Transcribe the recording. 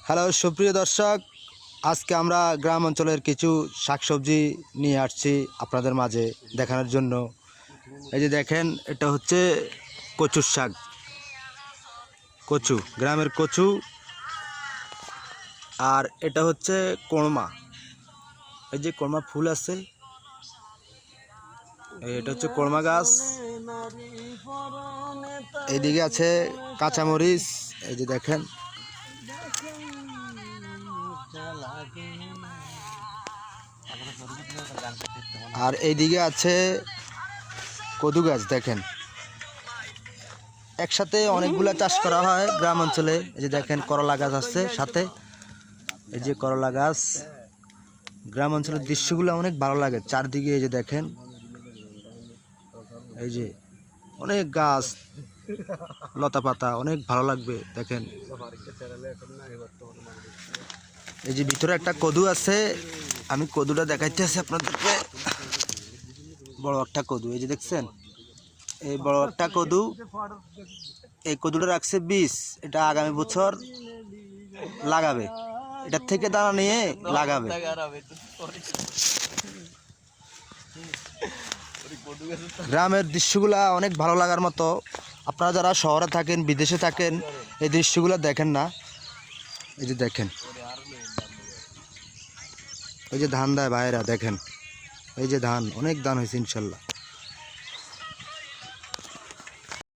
Hello সুপ্রিয় দর্শক, আজকে আমরা গ্রাম অঞ্চলের কিছু শাকসবজি নিয়ে আসছি আপনাদের মাঝে দেখানোর জন্য। এই যে দেখেন, এটা হচ্ছে কচুর শাক, কচু, গ্রামের কচু। আর এটা হচ্ছে কোড়মা, এই যে কোড়মা ফুল আছে, এটা হচ্ছে কোড়মা গাছ। এইদিকে আছে কাঁচামরিচ, এই যে দেখেন। আর এইদিকে আছে কদু গাছ, দেখেন। একসাথে অনেকগুলা চাষ করা হয় গ্রাম অঞ্চলে। এই যে দেখেন করলা গাছ আছে সাথে, এই যে করলা গাছ। গ্রাম অঞ্চলের দৃশ্যগুলো অনেক ভালো লাগে চারদিকে। এই যে দেখেন, এই যে অনেক গাছ, লতা পাতা, অনেক ভালো লাগবে দেখেন। এই যে ভিতরে একটা কদু আছে, আমি কদুটা দেখাইতে আছি আপনাদেরকে। বড় একটা কদু, এই যে দেখছেন, এই বড় একটা কদু। এই কদুটা রাখছে বীজ, এটা আগামী বছর লাগাবে, এটার থেকে দানা নিয়ে লাগাবে। গ্রামের দৃশ্যগুলা অনেক ভালো লাগার মতো। আপনারা যারা শহরে থাকেন, বিদেশে থাকেন, এই দৃশ্যগুলো দেখেন না। এই যে দেখেন, এই যে ধান দেয় ভাইয়েরা, দেখেন এই যে ধান, অনেক ধান হয়েছে ইনশাল্লাহ।